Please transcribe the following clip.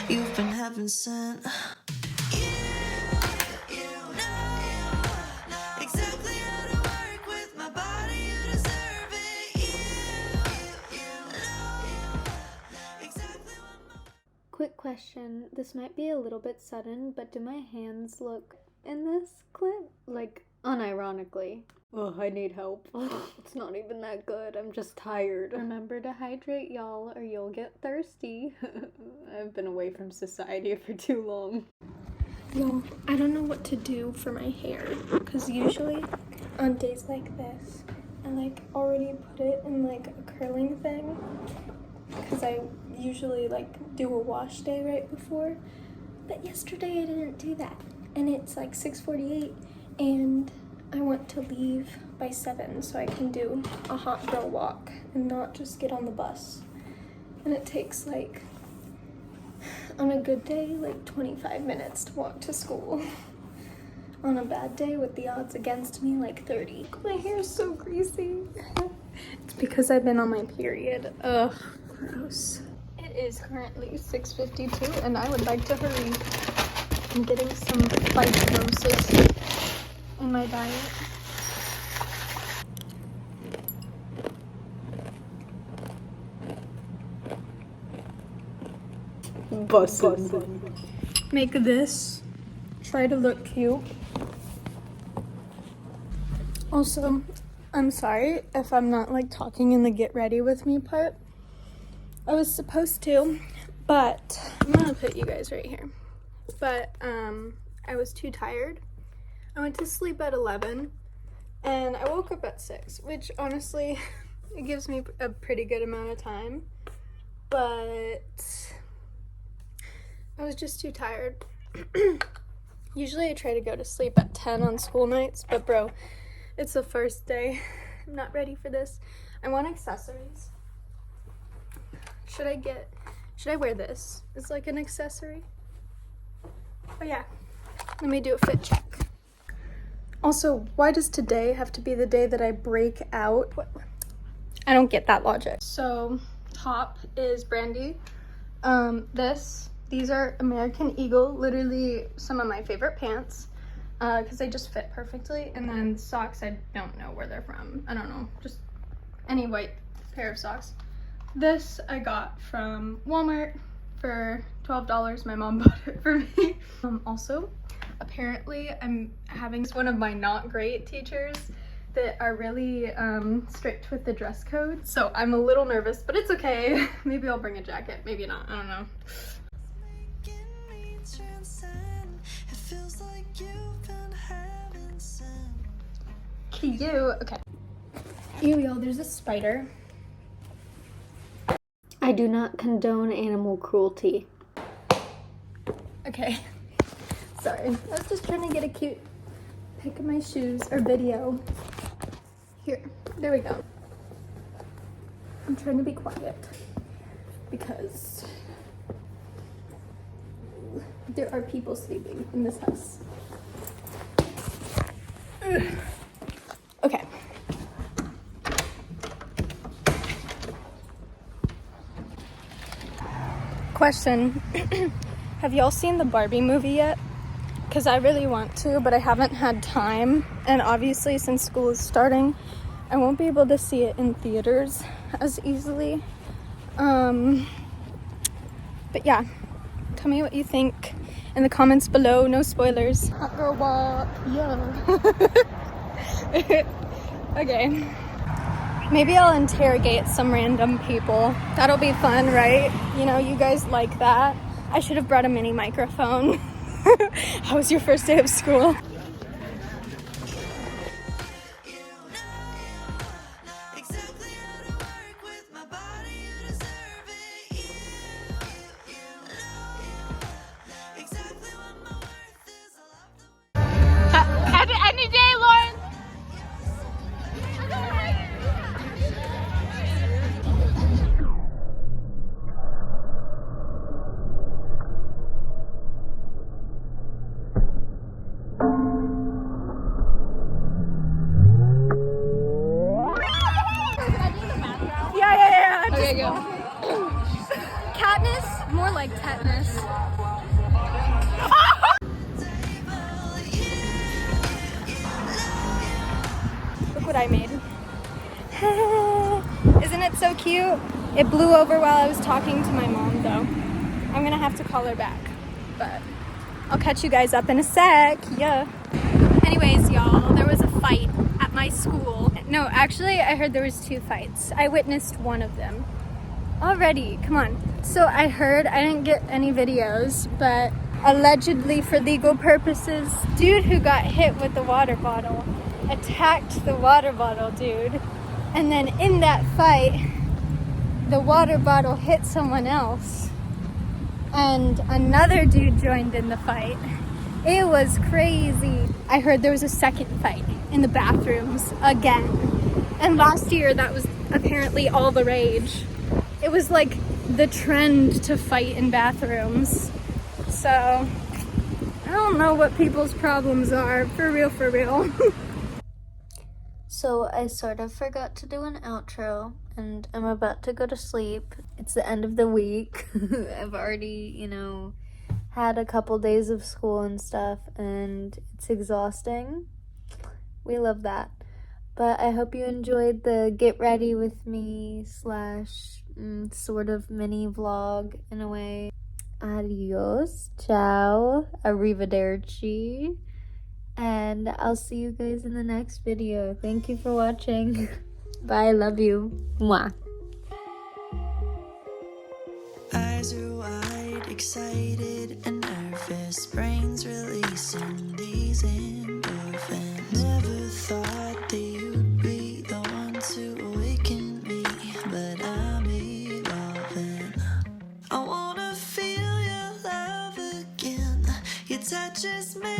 you've been heaven sent. You know exactly how to work with my body, you deserve it. You know exactly what. Quick question, this might be a little bit sudden, but do my hands look in this clip? Like, unironically. Ugh, I need help. It's not even that good, I'm just tired. Remember to hydrate, y'all, or you'll get thirsty. I've been away from society for too long. Y'all, I don't know what to do for my hair, because usually on days like this, I like already put it in like a curling thing, because I usually like do a wash day right before, but yesterday I didn't do that, and it's like 6:48, and I want to leave by 7 so I can do a hot girl walk and not just get on the bus, and it takes like, on a good day, like 25 minutes to walk to school. On a bad day, with the odds against me, like 30. My hair is so greasy. It's because I've been on my period. Ugh, gross. It is currently 6:52 and I would like to hurry. I'm getting some fibrosis in my diet. Make this. Try to look cute. Also, I'm sorry if I'm not like talking in the get ready with me part. I was supposed to, but I'm gonna put you guys right here. But I was too tired. I went to sleep at 11 and I woke up at 6, which honestly, it gives me a pretty good amount of time. But I was just too tired. Usually I try to go to sleep at 10 on school nights, but bro, it's the first day. I'm not ready for this. I want accessories. Should I wear this as like an accessory? Oh yeah, let me do a fit check. Also, why does today have to be the day that I break out? What? I don't get that logic. So, top is Brandy. These are American Eagle, literally some of my favorite pants, because they just fit perfectly. And then socks, I don't know where they're from. I don't know, just any white pair of socks. This I got from Walmart for $12. My mom bought it for me. Also, apparently I'm having one of my not great teachers that are really strict with the dress code. So I'm a little nervous, but it's okay. Maybe I'll bring a jacket, maybe not, I don't know. Cute, okay. Ew, y'all, there's a spider. I do not condone animal cruelty. Okay, sorry. I was just trying to get a cute pic of my shoes or video. Here, there we go. I'm trying to be quiet because there are people sleeping in this house. Ugh. Okay. Question. Have y'all seen the Barbie movie yet? Because I really want to, but I haven't had time. And obviously, since school is starting, I won't be able to see it in theaters as easily. But yeah, tell me what you think in the comments below. No spoilers. Hot girl walk. Yeah. Okay. Maybe I'll interrogate some random people. That'll be fun, right? You know, you guys like that. I should have brought a mini microphone. How was your first day of school? Any day, Lauren. Yeah. Okay, go. Cat Tetanus? More like tetanus. Look what I made. Isn't it so cute? It blew over while I was talking to my mom though. I'm gonna have to call her back, but I'll catch you guys up in a sec. Yeah. Anyways, y'all, there was a fight at my school. No, actually, I heard there was 2 fights. I witnessed one of them. Already, come on. So I heard, I didn't get any videos, but allegedly for legal purposes, dude who got hit with the water bottle attacked the water bottle dude. And then in that fight, the water bottle hit someone else. And another dude joined in the fight. It was crazy. I heard there was a second fight in the bathrooms again. And last year that was apparently all the rage. It was like the trend to fight in bathrooms. So I don't know what people's problems are, for real, for real. So I sort of forgot to do an outro, and I'm about to go to sleep. It's the end of the week. I've already, had a couple days of school and stuff, and it's exhausting. We love that. But I hope you enjoyed the get ready with me / sort of mini vlog in a way. Adios, ciao, arrivederci. And I'll see you guys in the next video. Thank you for watching. Bye, love you. Mwah. Eyes are wide, excited and nervous. Brains releasing these endorphins. Never thought that you'd be the one to awaken me, but I'm evolving. I wanna feel your love again. Your touch is me.